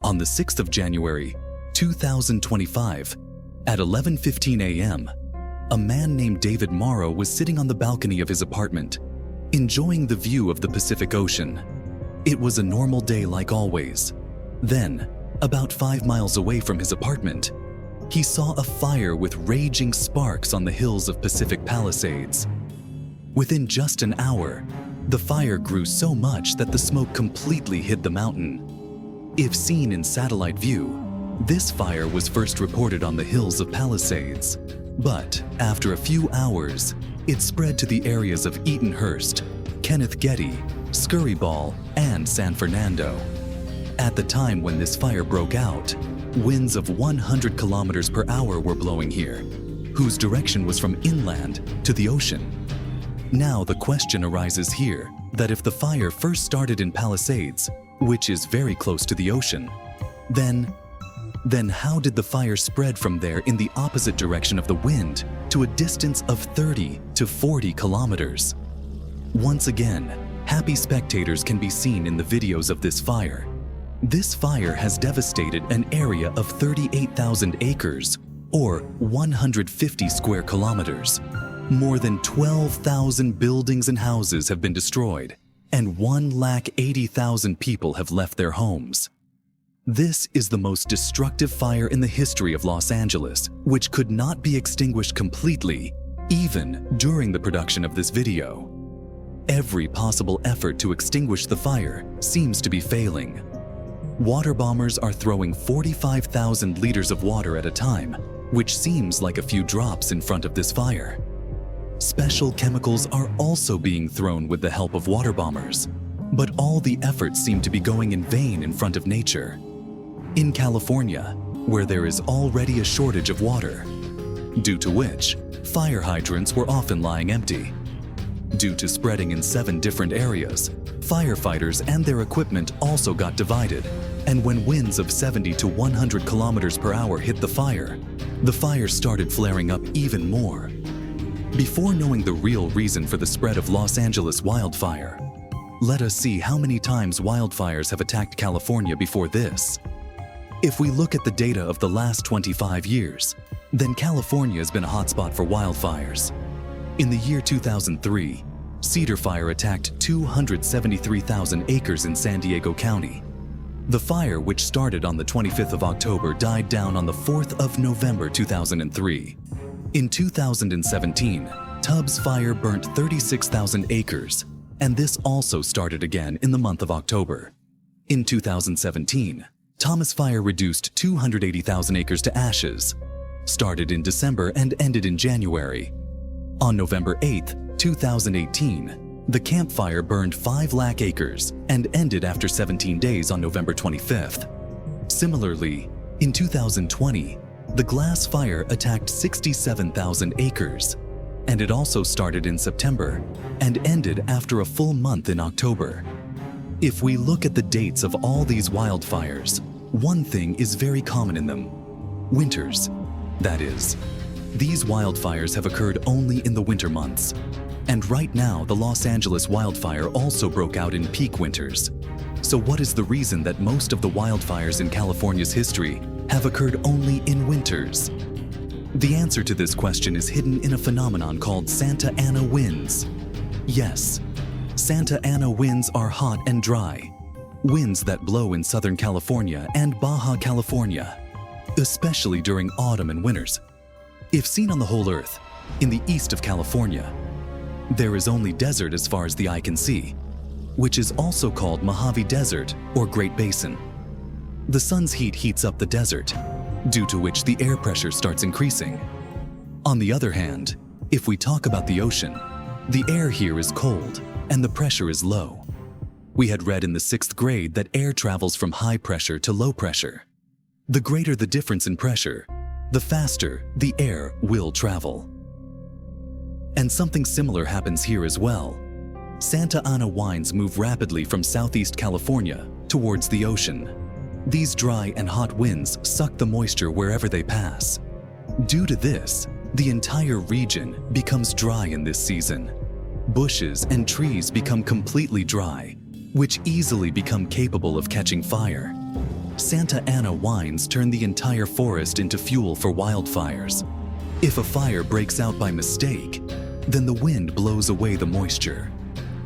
On the 6th of January, 2025, at 11:15 a.m., a man named David Morrow was sitting on the balcony of his apartment, enjoying the view of the Pacific Ocean. It was a normal day like always. Then, about 5 miles away from his apartment, he saw a fire with raging sparks on the hills of Pacific Palisades. Within just an hour, the fire grew so much that the smoke completely hid the mountain. If seen in satellite view, this fire was first reported on the hills of Palisades. But after a few hours, it spread to the areas of Eatonhurst, Kenneth Getty, Scurryball, and San Fernando. At the time when this fire broke out, winds of 100 kilometers per hour were blowing here, whose direction was from inland to the ocean. Now the question arises here that if the fire first started in Palisades, which is very close to the ocean, then how did the fire spread from there in the opposite direction of the wind to a distance of 30 to 40 kilometers? Once again, happy spectators can be seen in the videos of this fire. This fire has devastated an area of 38,000 acres, or 150 square kilometers. More than 12,000 buildings and houses have been destroyed, and 180,000 people have left their homes. This is the most destructive fire in the history of Los Angeles, which could not be extinguished completely, even during the production of this video. Every possible effort to extinguish the fire seems to be failing. Water bombers are throwing 45,000 liters of water at a time, which seems like a few drops in front of this fire. Special chemicals are also being thrown with the help of water bombers, but all the efforts seem to be going in vain in front of nature. In California, where there is already a shortage of water, due to which fire hydrants were often lying empty. Due to spreading in 7 different areas, firefighters and their equipment also got divided, and when winds of 70 to 100 kilometers per hour hit the fire started flaring up even more. Before knowing the real reason for the spread of Los Angeles wildfire, let us see how many times wildfires have attacked California before this. If we look at the data of the last 25 years, then California has been a hotspot for wildfires. In the year 2003, Cedar Fire attacked 273,000 acres in San Diego County. The fire, which started on the 25th of October, died down on the 4th of November 2003. In 2017, Tubbs Fire burnt 36,000 acres, and this also started again in the month of October. In 2017, Thomas Fire reduced 280,000 acres to ashes, started in December and ended in January. On November 8, 2018, the Camp Fire burned 5 lakh acres and ended after 17 days on November 25th. Similarly, in 2020, the Glass Fire attacked 67,000 acres, and it also started in September and ended after a full month in October. If we look at the dates of all these wildfires, one thing is very common in them: winters. That is, these wildfires have occurred only in the winter months. And right now, the Los Angeles wildfire also broke out in peak winters. So what is the reason that most of the wildfires in California's history have occurred only in winters? The answer to this question is hidden in a phenomenon called Santa Ana winds. Yes, Santa Ana winds are hot and dry. Winds that blow in Southern California and Baja California, especially during autumn and winters. If seen on the whole Earth, in the east of California, there is only desert as far as the eye can see, which is also called Mojave Desert or Great Basin. The sun's heat heats up the desert, due to which the air pressure starts increasing. On the other hand, if we talk about the ocean, the air here is cold and the pressure is low. We had read in the 6th grade that air travels from high pressure to low pressure. The greater the difference in pressure, the faster the air will travel. And something similar happens here as well. Santa Ana winds move rapidly from southeast California towards the ocean. These dry and hot winds suck the moisture wherever they pass. Due to this, the entire region becomes dry in this season. Bushes and trees become completely dry, which easily become capable of catching fire. Santa Ana wines turn the entire forest into fuel for wildfires. If a fire breaks out by mistake, then the wind blows away the moisture.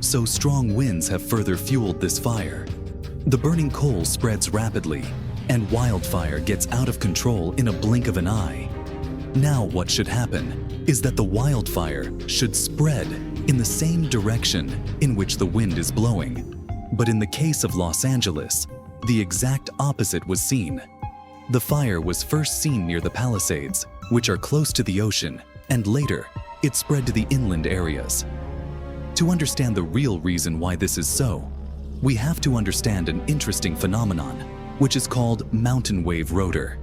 So strong winds have further fueled this fire. The burning coal spreads rapidly, and wildfire gets out of control in a blink of an eye. Now what should happen is that the wildfire should spread in the same direction in which the wind is blowing. But in the case of Los Angeles, the exact opposite was seen. The fire was first seen near the Palisades, which are close to the ocean, and later it spread to the inland areas. To understand the real reason why this is so, we have to understand an interesting phenomenon, which is called mountain wave rotor.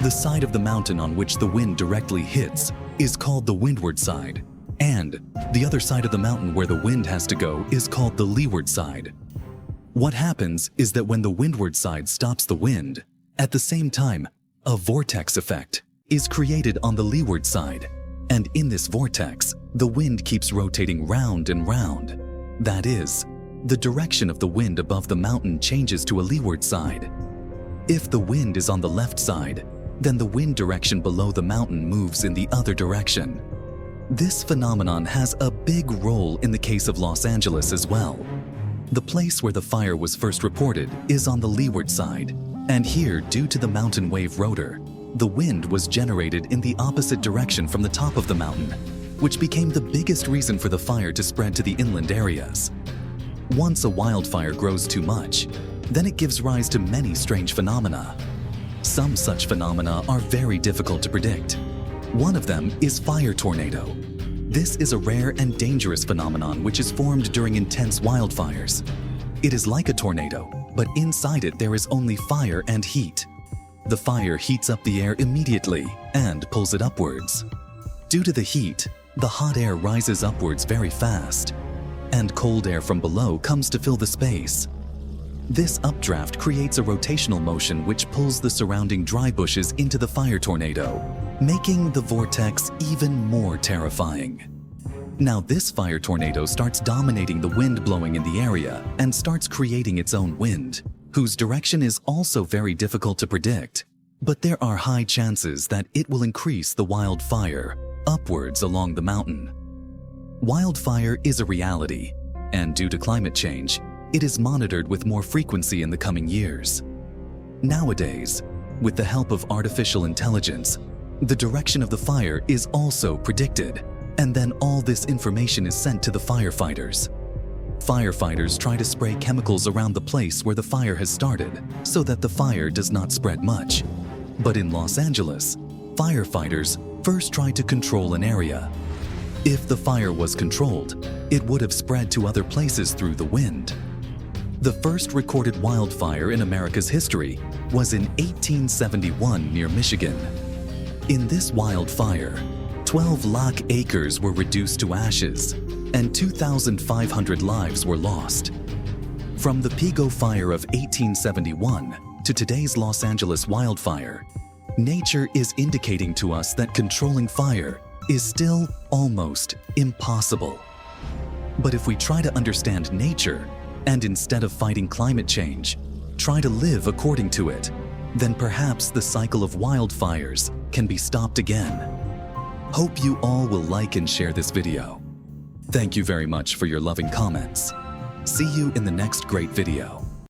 The side of the mountain on which the wind directly hits is called the windward side, and the other side of the mountain where the wind has to go is called the leeward side. What happens is that when the windward side stops the wind, at the same time, a vortex effect is created on the leeward side, and in this vortex, the wind keeps rotating round and round. That is, the direction of the wind above the mountain changes to a leeward side. If the wind is on the left side, then the wind direction below the mountain moves in the other direction. This phenomenon has a big role in the case of Los Angeles as well. The place where the fire was first reported is on the leeward side, and here, due to the mountain wave rotor, the wind was generated in the opposite direction from the top of the mountain, which became the biggest reason for the fire to spread to the inland areas. Once a wildfire grows too much, then it gives rise to many strange phenomena. Some such phenomena are very difficult to predict. One of them is fire tornado. This is a rare and dangerous phenomenon which is formed during intense wildfires. It is like a tornado, but inside it there is only fire and heat. The fire heats up the air immediately and pulls it upwards. Due to the heat, the hot air rises upwards very fast, and cold air from below comes to fill the space. This updraft creates a rotational motion which pulls the surrounding dry bushes into the fire tornado, making the vortex even more terrifying. Now this fire tornado starts dominating the wind blowing in the area and starts creating its own wind, whose direction is also very difficult to predict. But there are high chances that it will increase the wildfire upwards along the mountain. Wildfire is a reality, and due to climate change, it is monitored with more frequency in the coming years. Nowadays, with the help of artificial intelligence, the direction of the fire is also predicted, and then all this information is sent to the firefighters. Firefighters try to spray chemicals around the place where the fire has started so that the fire does not spread much. But in Los Angeles, firefighters first try to control an area. If the fire was controlled, it would have spread to other places through the wind. The first recorded wildfire in America's history was in 1871 near Michigan. In this wildfire, 12 lakh acres were reduced to ashes, and 2,500 lives were lost. From the Pico Fire of 1871 to today's Los Angeles wildfire, nature is indicating to us that controlling fire is still almost impossible. But if we try to understand nature, and instead of fighting climate change, try to live according to it, then perhaps the cycle of wildfires can be stopped again. Hope you all will like and share this video. Thank you very much for your loving comments. See you in the next great video.